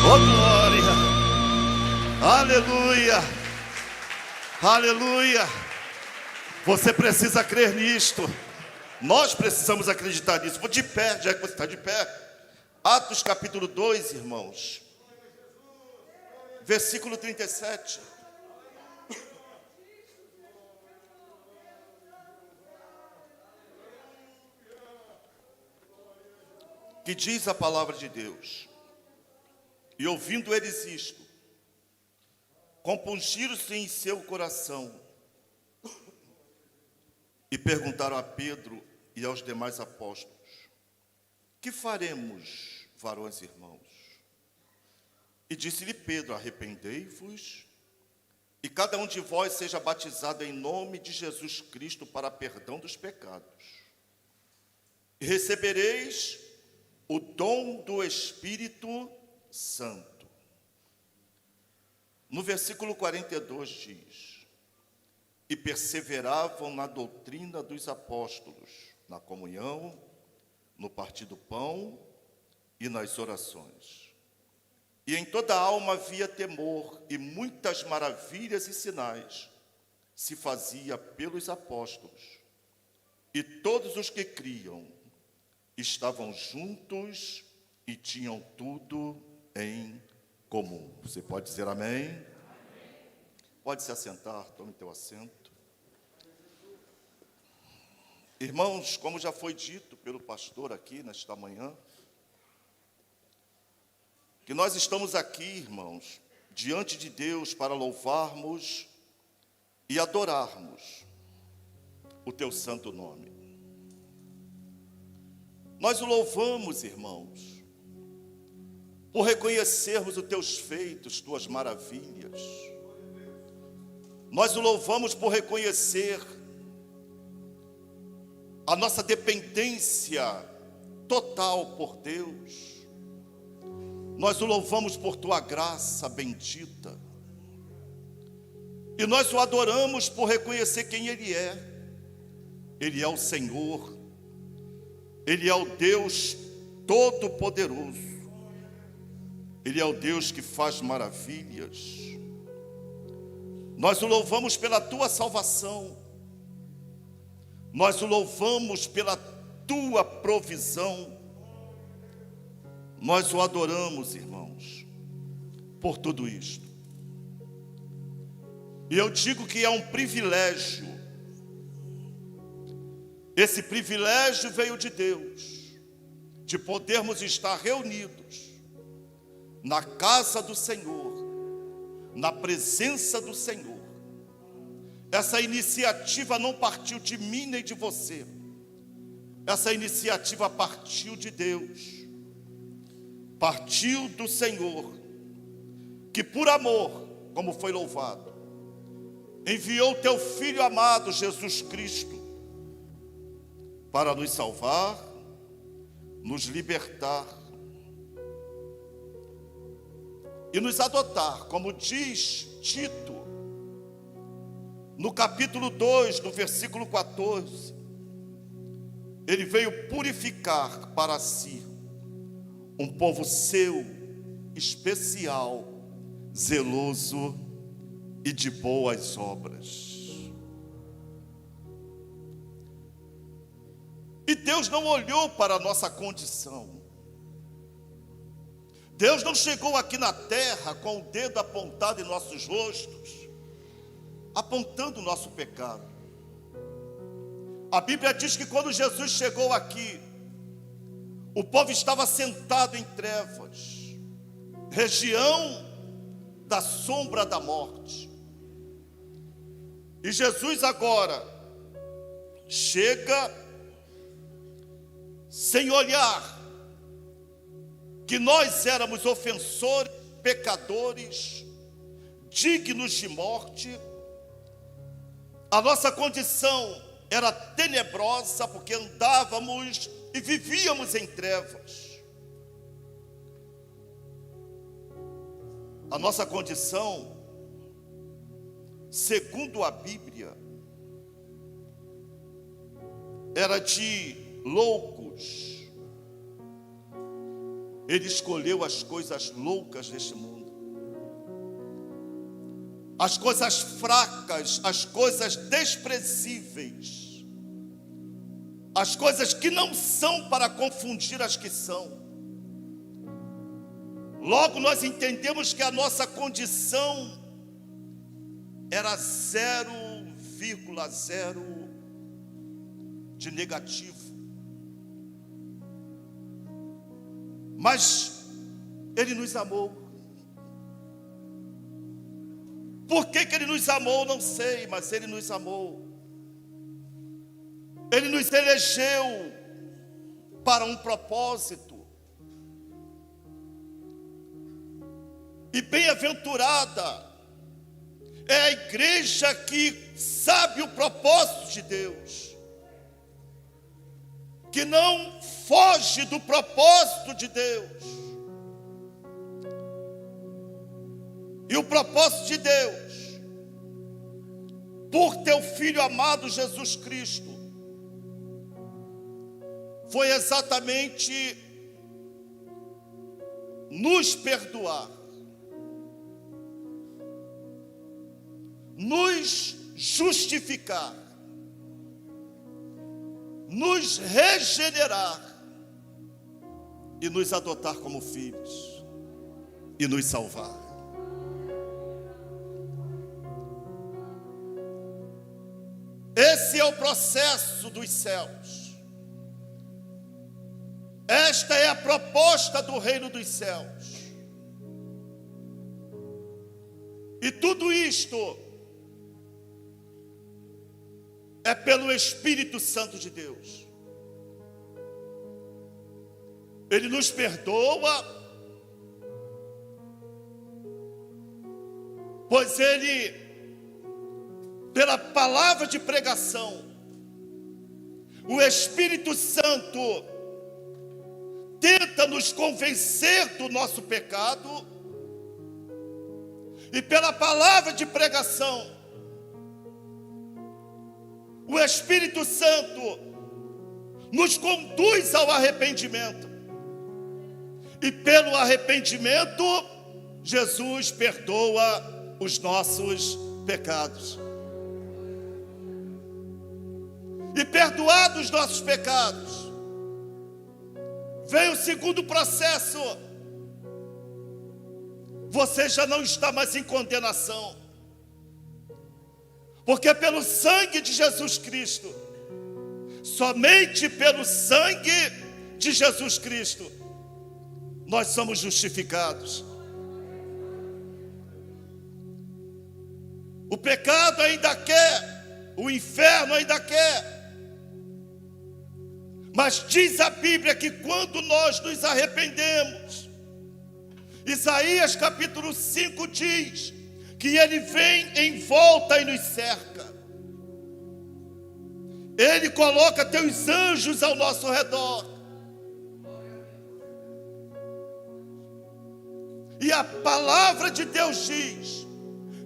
Oh, glória! Aleluia! Aleluia! Você precisa crer nisto. Nós precisamos acreditar nisso. Vou de pé, já que você está de pé. Atos capítulo 2, irmãos. Versículo 37. Que diz a palavra de Deus. E ouvindo eles isto, compungiram-se em seu coração e perguntaram a Pedro e aos demais apóstolos: que faremos, varões irmãos? E disse-lhe Pedro: arrependei-vos e cada um de vós seja batizado em nome de Jesus Cristo para perdão dos pecados, e recebereis o dom do Espírito Santo. No versículo 42 diz: e perseveravam na doutrina dos apóstolos, na comunhão, no partir do pão e nas orações. E em toda a alma havia temor, e muitas maravilhas e sinais se fazia pelos apóstolos. E todos os que criam estavam juntos e tinham tudo em comum. Você pode dizer amém? Amém. Pode se assentar, tome teu assento. Irmãos, como já foi dito pelo pastor aqui nesta manhã, que nós estamos aqui, irmãos, diante de Deus para louvarmos e adorarmos o teu santo nome. Nós o louvamos, irmãos, por reconhecermos os teus feitos, tuas maravilhas. Nós o louvamos por reconhecer a nossa dependência total por Deus. Nós o louvamos por tua graça bendita. E nós o adoramos por reconhecer quem Ele é. Ele é o Senhor. Ele é o Deus Todo-Poderoso. Ele é o Deus que faz maravilhas. Nós o louvamos pela tua salvação. Nós o louvamos pela tua provisão. Nós o adoramos, irmãos, por tudo isto. E eu digo que é um privilégio. Esse privilégio veio de Deus, de podermos estar reunidos na casa do Senhor, na presença do Senhor. Essa iniciativa não partiu de mim nem de você. Essa iniciativa partiu de Deus. Partiu do Senhor, que por amor, como foi louvado, enviou o teu Filho amado Jesus Cristo para nos salvar, nos libertar e nos adotar, como diz Tito, no capítulo 2, no versículo 14, ele veio purificar para si um povo seu, especial, zeloso e de boas obras. E Deus não olhou para a nossa condição. Deus não chegou aqui na terra com o dedo apontado em nossos rostos, apontando o nosso pecado. A Bíblia diz que quando Jesus chegou aqui, o povo estava sentado em trevas, região da sombra da morte. E Jesus agora chega sem olhar que nós éramos ofensores, pecadores, dignos de morte. A nossa condição era tenebrosa porque andávamos e vivíamos em trevas. A nossa condição, segundo a Bíblia, era de loucos, Ele escolheu as coisas loucas deste mundo, as coisas fracas, as coisas desprezíveis, as coisas que não são, para confundir as que são. Logo nós entendemos que a nossa condição era 0,0 de negativo. Mas Ele nos amou. Por que Ele nos amou? Não sei, mas Ele nos amou. Ele nos elegeu para um propósito. E bem-aventurada é a igreja que sabe o propósito de Deus, que não foge do propósito de Deus. E o propósito de Deus, por teu Filho amado Jesus Cristo, foi exatamente nos perdoar, nos justificar, nos regenerar e nos adotar como filhos e nos salvar. Esse é o processo dos céus. Esta é a proposta do reino dos céus. E tudo isto é pelo Espírito Santo de Deus. Ele nos perdoa, pois Ele, pela palavra de pregação, o Espírito Santo tenta nos convencer do nosso pecado, e pela palavra de pregação, o Espírito Santo nos conduz ao arrependimento. E pelo arrependimento, Jesus perdoa os nossos pecados. E perdoados os nossos pecados, vem o segundo processo. Você já não está mais em condenação, porque pelo sangue de Jesus Cristo, somente pelo sangue de Jesus Cristo, nós somos justificados. O pecado ainda quer, o inferno ainda quer, mas diz a Bíblia que quando nós nos arrependemos, Isaías capítulo 5 diz que Ele vem em volta e nos cerca. Ele coloca teus anjos ao nosso redor. E a palavra de Deus diz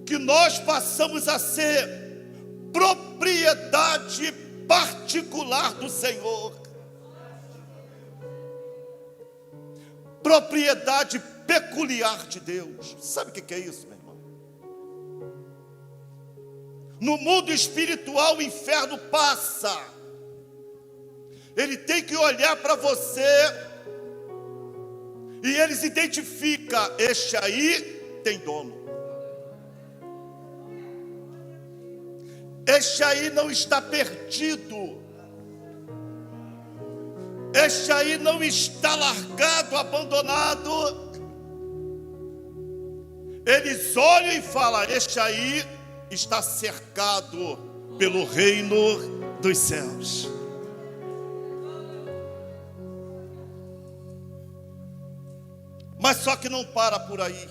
que nós passamos a ser propriedade particular do Senhor. Propriedade peculiar de Deus. Sabe o que é isso, meu irmão? No mundo espiritual, o inferno passa. Ele tem que olhar para você e eles identificam: este aí tem dono, este aí não está perdido, este aí não está largado, abandonado. Eles olham e falam: este aí está cercado pelo reino dos céus. Mas só que não para por aí.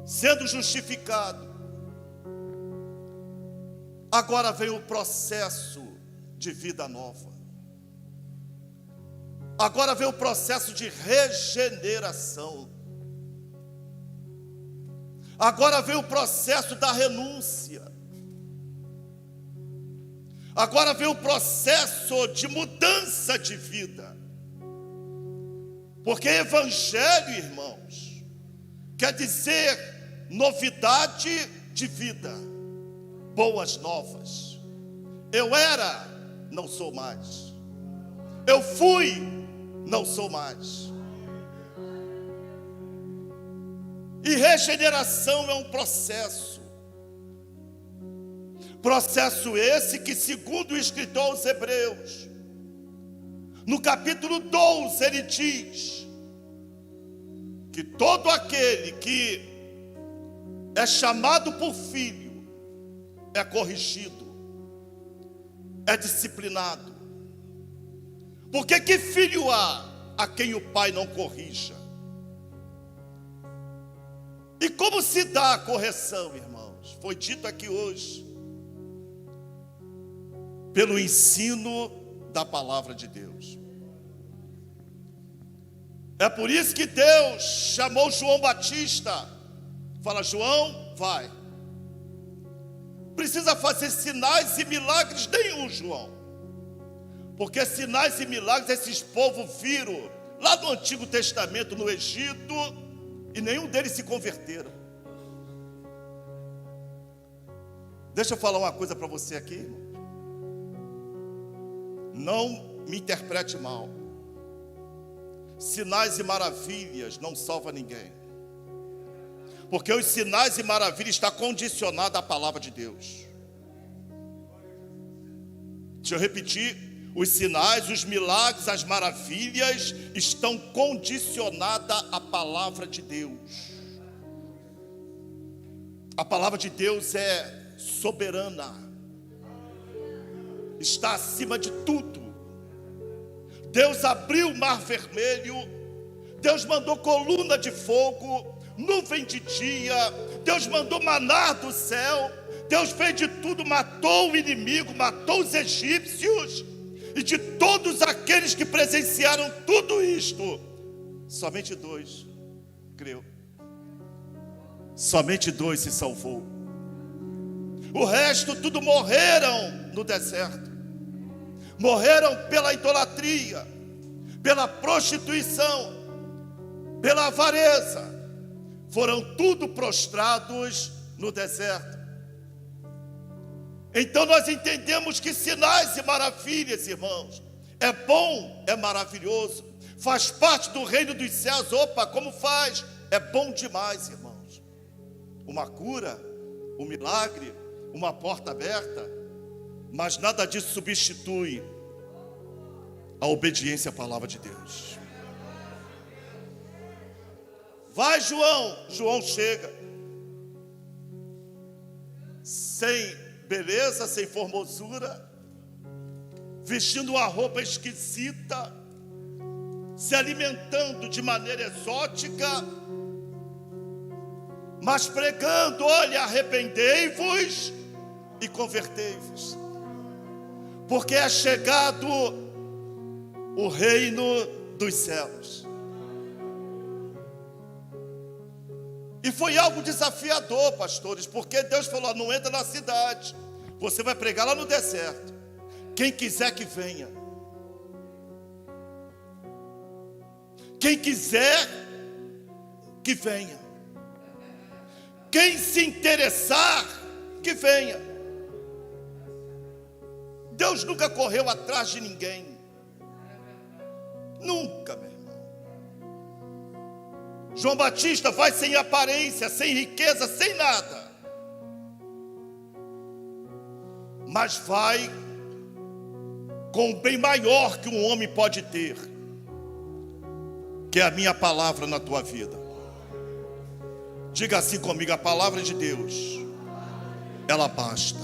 Sendo justificado, agora vem o processo de vida nova. Agora vem o processo de regeneração. Agora vem o processo da renúncia. Agora vem o processo de mudança de vida. Porque evangelho, irmãos, quer dizer novidade de vida, boas novas. Eu era, não sou mais. Eu fui, não sou mais. E regeneração é um processo. Processo esse que, segundo o escritor aos Hebreus, no capítulo 12, ele diz que todo aquele que é chamado por filho é corrigido, é disciplinado. Porque que filho há a quem o pai não corrija? E como se dá a correção, irmãos? Foi dito aqui hoje, pelo ensino da palavra de Deus. É por isso que Deus chamou João Batista. Fala: João, vai. Precisa fazer sinais e milagres nenhum, João. Porque sinais e milagres esses povos viram lá no Antigo Testamento, no Egito, e nenhum deles se converteram. Deixa eu falar uma coisa para você aqui, irmão. Não me interprete mal. Sinais e maravilhas não salvam ninguém. Porque os sinais e maravilhas estão condicionados à palavra de Deus. Deixa eu repetir. Os sinais, os milagres, as maravilhas estão condicionadas à palavra de Deus. A palavra de Deus é soberana. Está acima de tudo. Deus abriu o mar vermelho. Deus mandou coluna de fogo, nuvem de dia. Deus mandou maná do céu. Deus fez de tudo, matou o inimigo, matou os egípcios. E de todos aqueles que presenciaram tudo isto, somente 2 creu. Somente 2 se salvou. O resto tudo morreram no deserto. Morreram pela idolatria, pela prostituição, pela avareza. Foram tudo prostrados no deserto. Então nós entendemos que sinais e maravilhas, irmãos, é bom, é maravilhoso, faz parte do reino dos céus. Opa, como faz? É bom demais, irmãos. Uma cura, um milagre, uma porta aberta, mas nada disso substitui a obediência à palavra de Deus. Vai, João. João chega sem beleza, sem formosura, vestindo uma roupa esquisita, se alimentando de maneira exótica, mas pregando: olha, arrependei-vos e convertei-vos, porque é chegado o reino dos céus. E foi algo desafiador, pastores, porque Deus falou: não entra na cidade, você vai pregar lá no deserto. Quem quiser que venha. Quem quiser que venha. Quem se interessar, que venha. Deus nunca correu atrás de ninguém. Nunca, meu irmão. João Batista vai sem aparência, sem riqueza, sem nada. Mas vai com o bem maior que um homem pode ter, que é a minha palavra na tua vida. Diga assim comigo: a palavra de Deus, ela basta.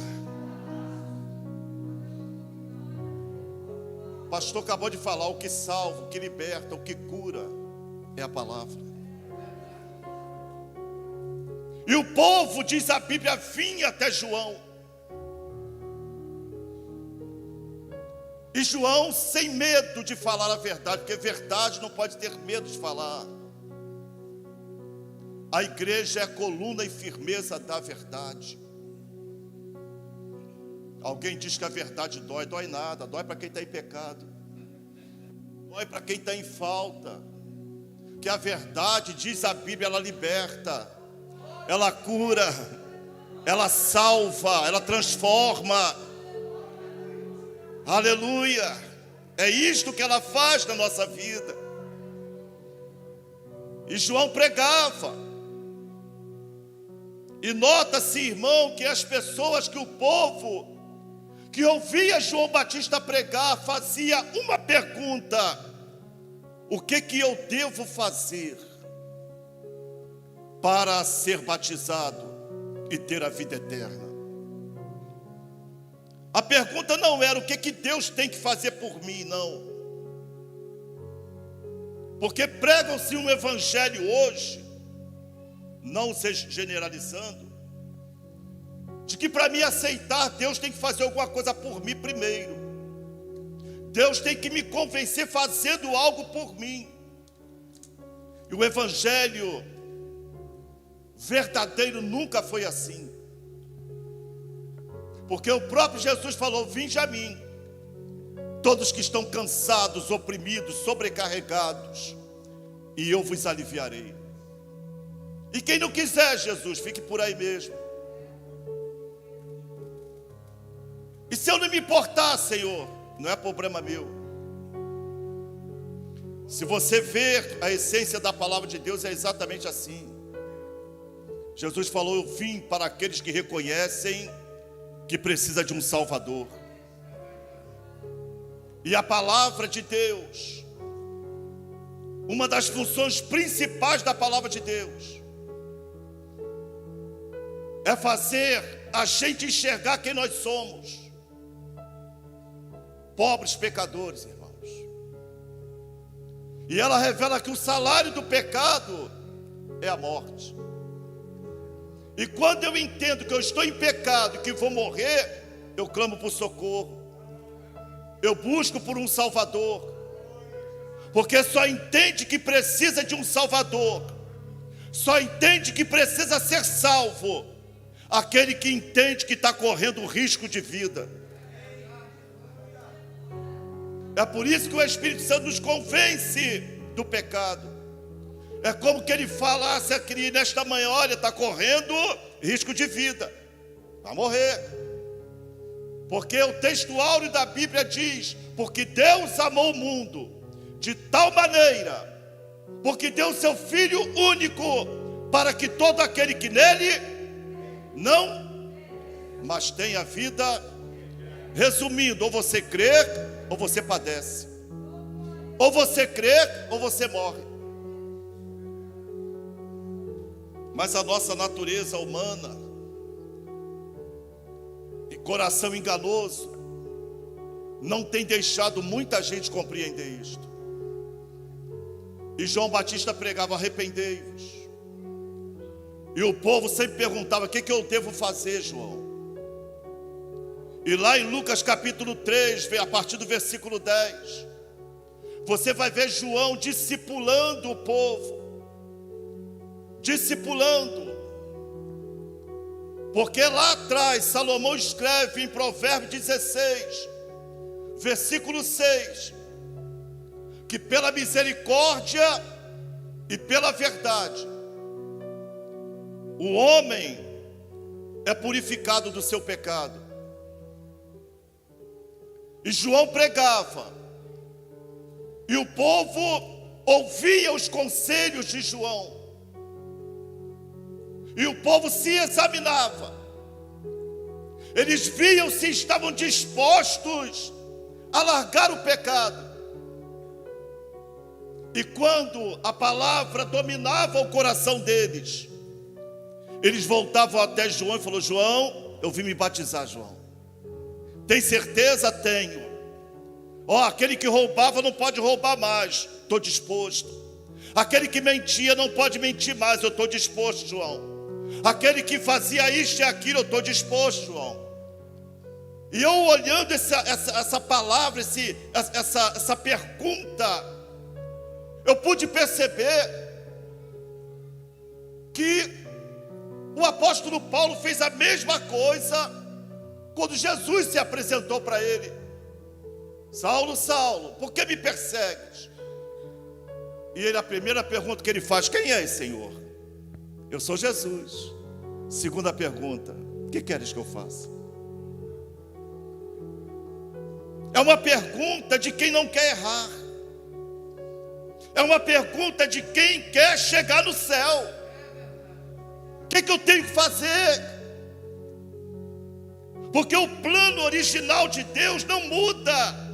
O pastor acabou de falar: o que salva, o que liberta, o que cura é a palavra. E o povo, diz a Bíblia, vinha até João. E João, sem medo de falar a verdade, porque verdade não pode ter medo de falar. A igreja é a coluna e firmeza da verdade. Alguém diz que a verdade dói. Dói nada, dói para quem está em pecado. Dói para quem está em falta. que a verdade, diz a Bíblia, ela liberta, ela cura, ela salva, ela transforma. Aleluia! É isto que ela faz na nossa vida. E João pregava. E nota-se, irmão, que as pessoas, que o povo que ouvia João Batista pregar, fazia uma pergunta: o que eu devo fazer para ser batizado e ter a vida eterna? A pergunta não era o que Deus tem que fazer por mim, não. Porque pregam-se um evangelho hoje, não se generalizando, de que para me aceitar, Deus tem que fazer alguma coisa por mim primeiro. Deus tem que me convencer fazendo algo por mim. E o evangelho verdadeiro nunca foi assim. Porque o próprio Jesus falou: vinde a mim, todos que estão cansados, oprimidos, sobrecarregados, e eu vos aliviarei. E quem não quiser, Jesus, fique por aí mesmo. E se eu não me importar, Senhor, não é problema meu. Se você ver a essência da palavra de Deus, é exatamente assim. Jesus falou: eu vim para aqueles que reconhecem que precisa de um Salvador. E a palavra de Deus, uma das funções principais da palavra de Deus, é fazer a gente enxergar quem nós somos. Pobres pecadores, irmãos. E ela revela que o salário do pecado é a morte. E quando eu entendo que eu estou em pecado e que vou morrer, eu clamo por socorro. Eu busco por um Salvador. Porque só entende que precisa de um Salvador, só entende que precisa ser salvo aquele que entende que está correndo risco de vida. É por isso que o Espírito Santo nos convence do pecado. É como que ele falasse aqui nesta manhã: olha, está correndo risco de vida, vai morrer. Porque o texto áureo da Bíblia diz: porque Deus amou o mundo de tal maneira, porque deu seu Filho único, para que todo aquele que nele não, mas tenha vida. Resumindo, ou você crê, ou você padece. Ou você crê, ou você morre. Mas a nossa natureza humana e coração enganoso não tem deixado muita gente compreender isto. E João Batista pregava: arrependei-vos. E o povo sempre perguntava: o que eu devo fazer, João? E lá em Lucas capítulo 3, a partir do versículo 10, você vai ver João discipulando o povo. Discipulando. Porque lá atrás Salomão escreve em Provérbios 16, versículo 6, que pela misericórdia e pela verdade o homem é purificado do seu pecado. E João pregava, e o povo ouvia os conselhos de João, e o povo se examinava. Eles viam se estavam dispostos a largar o pecado. E quando a palavra dominava o coração deles, eles voltavam até João e falaram: João, eu vim me batizar, João. Tem certeza? Tenho. Aquele que roubava não pode roubar mais, estou disposto. Aquele que mentia não pode mentir mais, eu estou disposto, João. Aquele que fazia isto e aquilo, eu estou disposto, João. E eu olhando essa palavra, essa pergunta, eu pude perceber que o apóstolo Paulo fez a mesma coisa quando Jesus se apresentou para ele: Saulo, Saulo, por que me persegues? E a primeira pergunta que ele faz: quem és, Senhor? Eu sou Jesus. Segunda pergunta: o que queres que eu faça? É uma pergunta de quem não quer errar. É uma pergunta de quem quer chegar no céu. O que eu tenho que fazer? Porque o plano original de Deus não muda.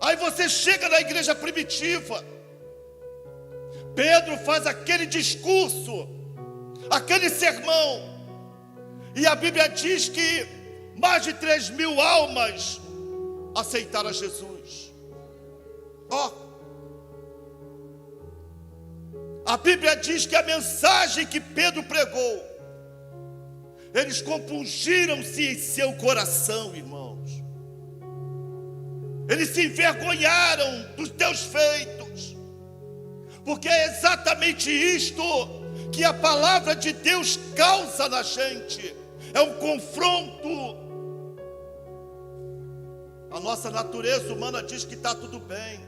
Aí você chega na igreja primitiva, Pedro faz aquele discurso, aquele sermão, e a Bíblia diz que mais de 3.000 almas aceitaram a Jesus. A Bíblia diz que a mensagem que Pedro pregou, eles compungiram-se em seu coração, irmãos. Eles se envergonharam dos teus feitos, porque é exatamente isto que a palavra de Deus causa na gente. É um confronto. A nossa natureza humana diz que está tudo bem,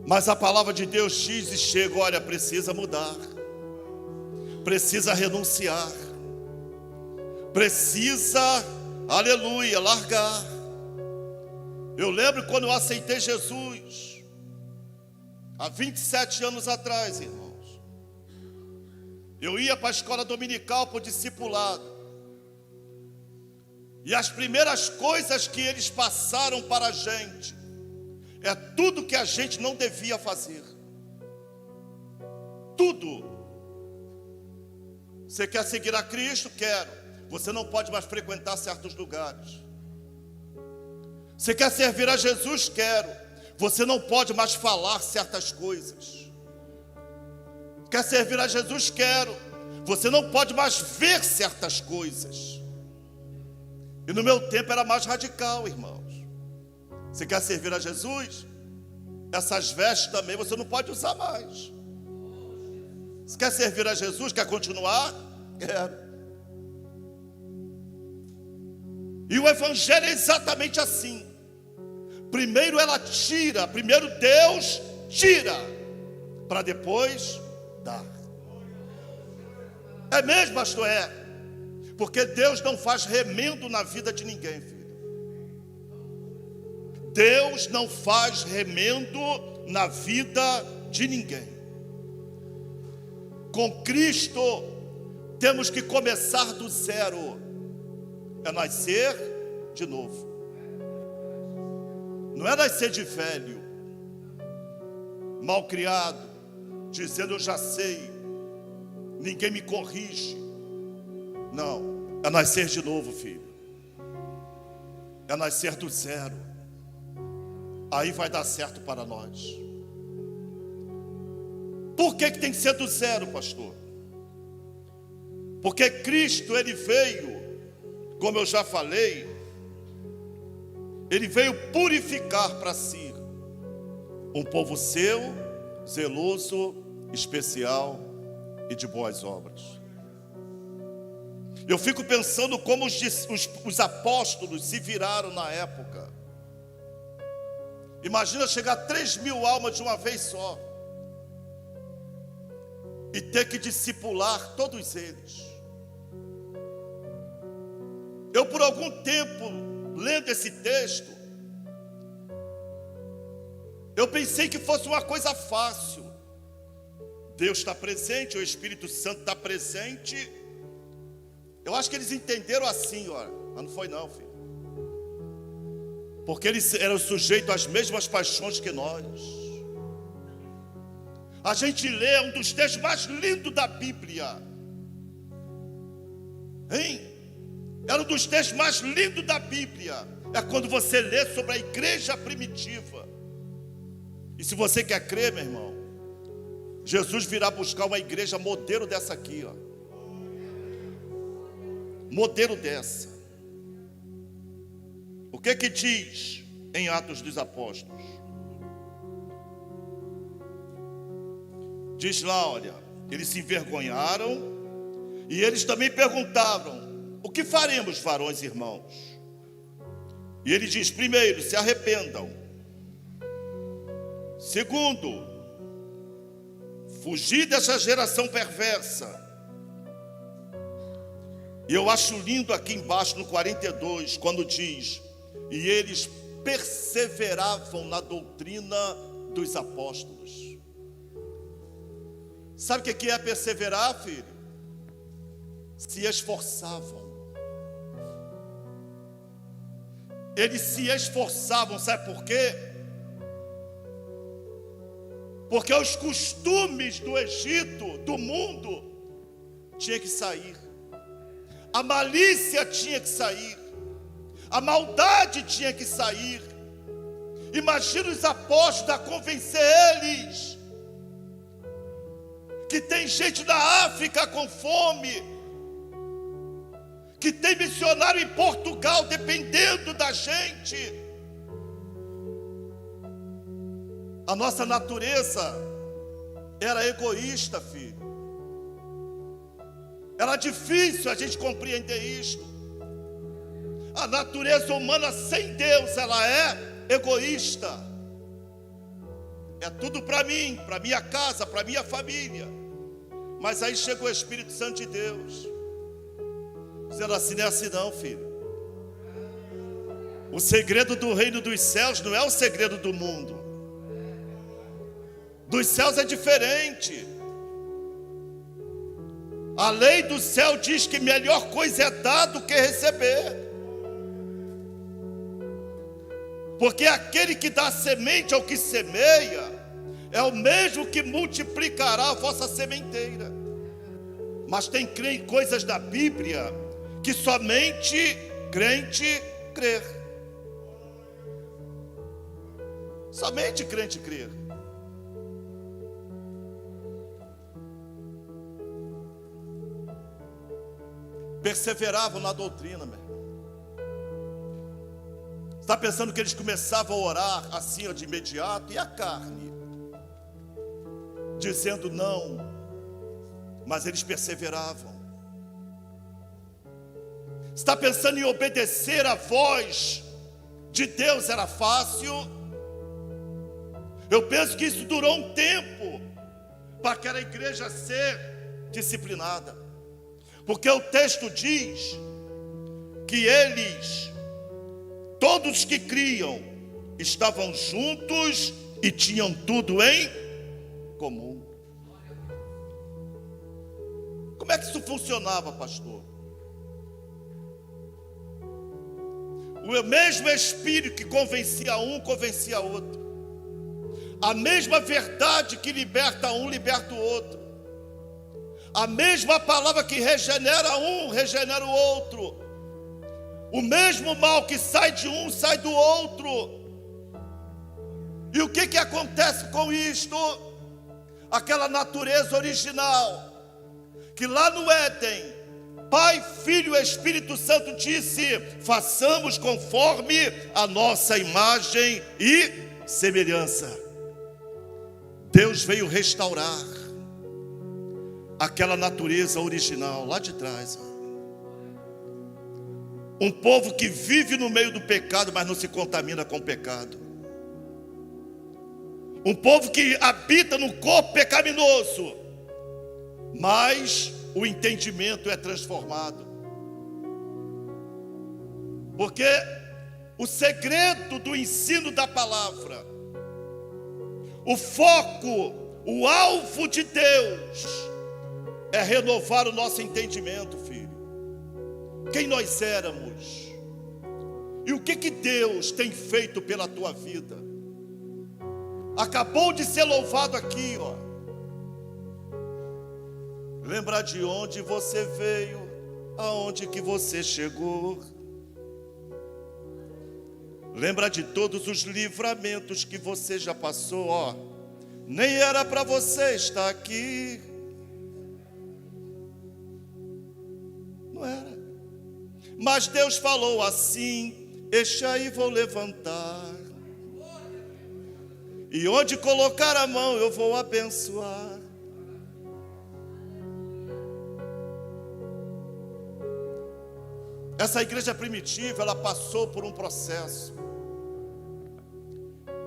mas a palavra de Deus diz e chega: olha, precisa mudar, precisa renunciar, precisa, aleluia, largar. Eu lembro quando eu aceitei Jesus, há 27 anos atrás, irmãos. Eu ia para a escola dominical para o discipulado, e as primeiras coisas que eles passaram para a gente é tudo que a gente não devia fazer. Tudo. Você quer seguir a Cristo? Quero. Você não pode mais frequentar certos lugares. Você quer servir a Jesus? Quero. Você não pode mais falar certas coisas. Quer servir a Jesus? Quero. Você não pode mais ver certas coisas. E no meu tempo era mais radical, irmãos. Você quer servir a Jesus? Essas vestes também você não pode usar mais. Você quer servir a Jesus? Quer continuar? Quero. E o evangelho é exatamente assim. Primeiro primeiro Deus tira, para depois dar. É mesmo, pastor? É. Porque Deus não faz remendo na vida de ninguém, filho. Deus não faz remendo na vida de ninguém. Com Cristo temos que começar do zero. É nascer de novo. Não é nascer de velho, mal criado, dizendo eu já sei, ninguém me corrige. Não, é nascer de novo, filho. É nascer do zero. Aí vai dar certo para nós. Por que tem que ser do zero, pastor? Porque Cristo, ele veio, como eu já falei, ele veio purificar para si um povo seu, zeloso, especial e de boas obras. Eu fico pensando como os apóstolos se viraram na época. Imagina chegar a 3.000 almas de uma vez só e ter que discipular todos eles. Eu, por algum tempo, lendo esse texto, eu pensei que fosse uma coisa fácil. Deus está presente, o Espírito Santo está presente. Eu acho que eles entenderam assim, ó. Mas não foi não, filho. Porque eles eram sujeitos às mesmas paixões que nós. A gente lê um dos textos mais lindos da Bíblia. Hein? Era um dos textos mais lindos da Bíblia. É quando você lê sobre a igreja primitiva. E se você quer crer, meu irmão, Jesus virá buscar uma igreja modelo dessa aqui, ó. Modelo dessa. O que diz em Atos dos Apóstolos? Diz lá, olha, eles se envergonharam e eles também perguntaram: o que faremos, varões e irmãos? E ele diz: primeiro, se arrependam Segundo, fugir dessa geração perversa. E eu acho lindo aqui embaixo no 42, quando diz: e eles perseveravam na doutrina dos apóstolos. Sabe o que é perseverar, filho? Se esforçavam. Eles se esforçavam, sabe por quê? Porque os costumes do Egito, do mundo, tinha que sair. A malícia tinha que sair. A maldade tinha que sair. Imagina os apóstolos a convencer eles que tem gente na África com fome, que tem missionário em Portugal dependendo da gente. A nossa natureza era egoísta, filho. Era difícil a gente compreender isto. A natureza humana sem Deus, ela é egoísta. É tudo para mim, para minha casa, para minha família. Mas aí chega o Espírito Santo de Deus, dizendo assim: não é assim não, filho. O segredo do reino dos céus não é o segredo do mundo. Dos céus é diferente. A lei do céu diz que melhor coisa é dar do que receber. Porque aquele que dá semente ao que semeia é o mesmo que multiplicará a vossa sementeira. Mas tem coisas da Bíblia que somente crente crer. Somente crente crer. Perseveravam na doutrina, meu irmão. Está pensando que eles começavam a orar assim de imediato? E a carne? Dizendo não, mas eles perseveravam. Está pensando em obedecer a voz de Deus era fácil? Eu penso que isso durou um tempo para aquela igreja ser disciplinada. Porque o texto diz que eles, todos que criam, estavam juntos e tinham tudo em comum. Como é que isso funcionava, pastor? O mesmo Espírito que convencia um, convencia outro. A mesma verdade que liberta um, liberta o outro. A mesma palavra que regenera um, regenera o outro. O mesmo mal que sai de um, sai do outro. E o que acontece com isto? Aquela natureza original, que lá no Éden, Pai, Filho e Espírito Santo disse: façamos conforme a nossa imagem e semelhança. Deus veio restaurar aquela natureza original lá de trás. Um povo que vive no meio do pecado, mas não se contamina com o pecado. Um povo que habita no corpo pecaminoso, mas o entendimento é transformado. Porque o segredo do ensino da palavra, o foco, o alvo de Deus é renovar o nosso entendimento, filho. Quem nós éramos e o que Deus tem feito pela tua vida. Acabou de ser louvado aqui, ó. Lembrar de onde você veio, aonde que você chegou. Lembra de todos os livramentos que você já passou, ó. Nem era para você estar aqui. Não era. Mas Deus falou assim: este aí vou levantar. E onde colocar a mão eu vou abençoar. Essa igreja primitiva, ela passou por um processo.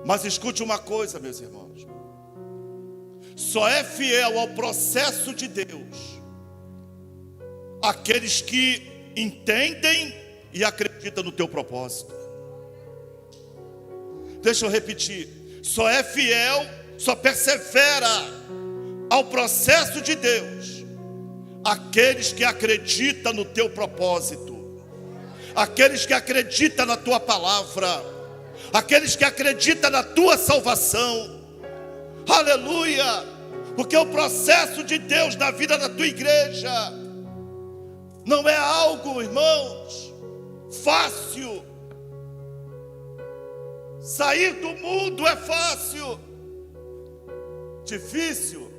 Mas escute uma coisa, meus irmãos. Só é fiel ao processo de Deus aqueles que entendem e acreditam no teu propósito. Deixa eu repetir. Só é fiel, só persevera ao processo de Deus aqueles que acreditam no teu propósito, aqueles que acreditam na tua palavra, aqueles que acreditam na tua salvação. Aleluia! Porque o processo de Deus na vida da tua igreja não é algo, irmãos, fácil. Sair do mundo é fácil. Difícil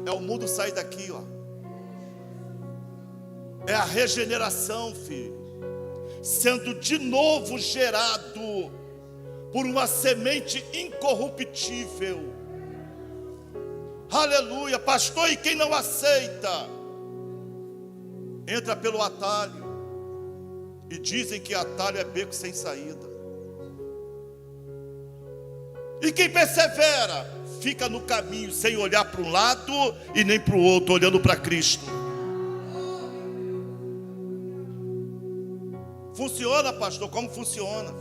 é o mundo sair daqui, ó. É a regeneração, filho, sendo de novo gerado por uma semente incorruptível. Aleluia, pastor, e quem não aceita? Entra pelo atalho. E dizem que atalho é beco sem saída. E quem persevera, fica no caminho, sem olhar para um lado e nem para o outro, olhando para Cristo. Funciona, pastor? Como funciona?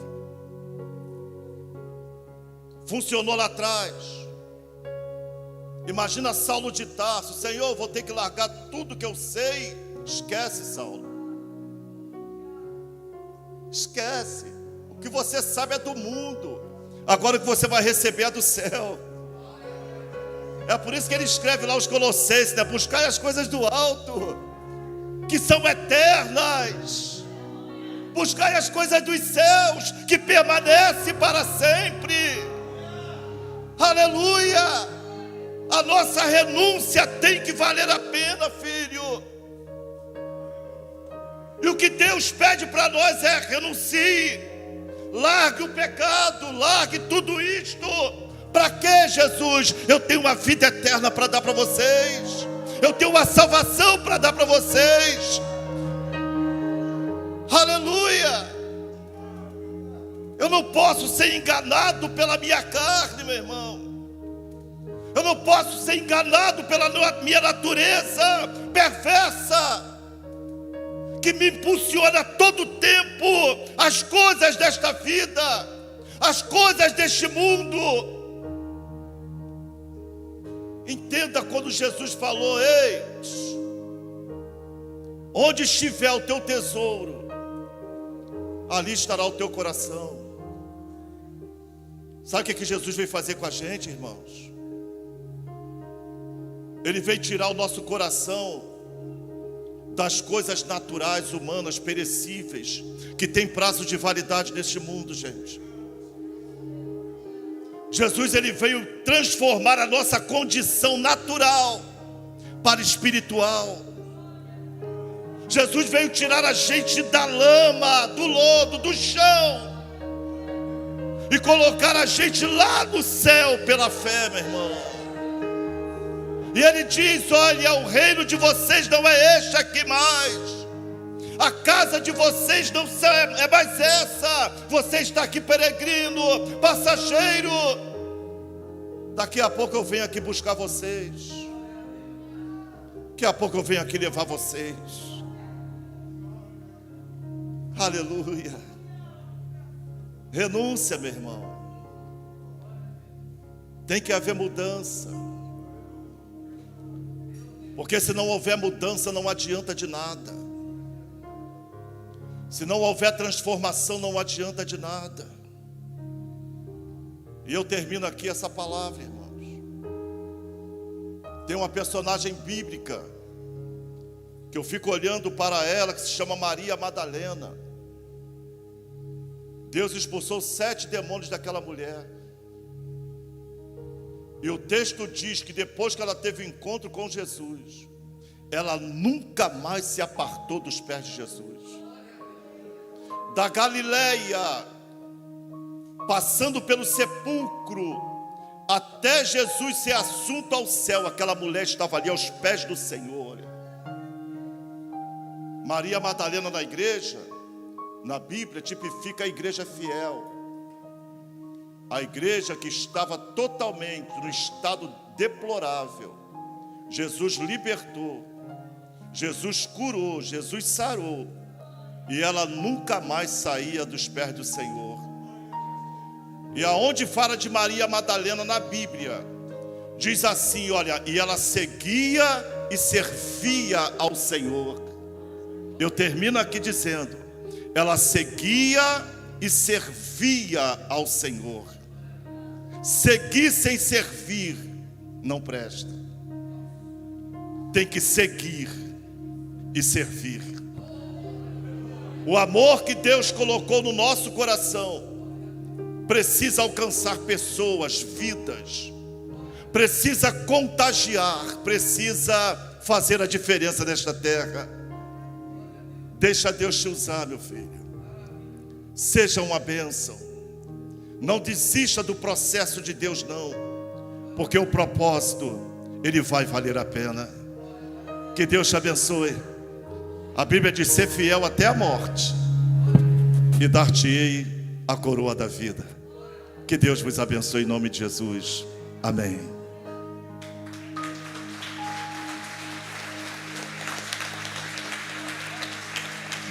Funcionou lá atrás. Imagina Saulo de Tarso. Senhor, vou ter que largar tudo que eu sei. Esquece, Saulo. Esquece. O que você sabe é do mundo. Agora o que você vai receber é do céu. É por isso que ele escreve lá os Colossenses, né? Buscai as coisas do alto, que são eternas. Buscai as coisas dos céus, que permanecem para sempre. Aleluia! A nossa renúncia tem que valer a pena, filho. E o que Deus pede para nós é: renuncie, largue o pecado, largue tudo isto. Para quê, Jesus? Eu tenho uma vida eterna para dar para vocês. Eu tenho uma salvação para dar para vocês. Aleluia! Eu não posso ser enganado pela minha carne, meu irmão. Eu não posso ser enganado pela minha natureza perversa, que me impulsiona todo o tempo as coisas desta vida, as coisas deste mundo. Entenda quando Jesus falou: ei, onde estiver o teu tesouro, ali estará o teu coração. Sabe o que Jesus veio fazer com a gente, irmãos? Ele veio tirar o nosso coração das coisas naturais, humanas, perecíveis, que tem prazo de validade neste mundo, gente. Jesus, ele veio transformar a nossa condição natural para espiritual. Jesus veio tirar a gente da lama, do lodo, do chão, e colocar a gente lá no céu pela fé, meu irmão. E ele diz: olha, o reino de vocês não é este aqui mais. A casa de vocês não é mais essa. Você está aqui peregrino, passageiro. Daqui a pouco eu venho aqui buscar vocês. Daqui a pouco eu venho aqui levar vocês. Aleluia. Renúncia, meu irmão. Tem que haver mudança. Porque se não houver mudança, não adianta de nada. Se não houver transformação, não adianta de nada. E eu termino aqui essa palavra, irmãos. Tem uma personagem bíblica que eu fico olhando para ela, que se chama Maria Madalena. Deus expulsou 7 demônios daquela mulher. E o texto diz que depois que ela teve um encontro com Jesus, ela nunca mais se apartou dos pés de Jesus. Da Galileia, passando pelo sepulcro, até Jesus ser assunto ao céu, aquela mulher estava ali aos pés do Senhor. Maria Madalena na igreja, na Bíblia, tipifica a igreja fiel. A igreja que estava totalmente no estado deplorável, Jesus libertou, Jesus curou, Jesus sarou, e ela nunca mais saía dos pés do Senhor. E aonde fala de Maria Madalena na Bíblia, diz assim, olha, e ela seguia e servia ao Senhor. Eu termino aqui dizendo, ela seguia e servia ao Senhor. Seguir sem servir não presta. Tem que seguir e servir. O amor que Deus colocou no nosso coração precisa alcançar pessoas, vidas, precisa contagiar, precisa fazer a diferença nesta terra. Deixa Deus te usar, meu filho. Seja uma bênção. Não desista do processo de Deus, não, porque o propósito, ele vai valer a pena. Que Deus te abençoe. A Bíblia diz, ser fiel até a morte, e dar-te-ei a coroa da vida. Que Deus vos abençoe em nome de Jesus. Amém.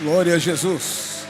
Glória a Jesus.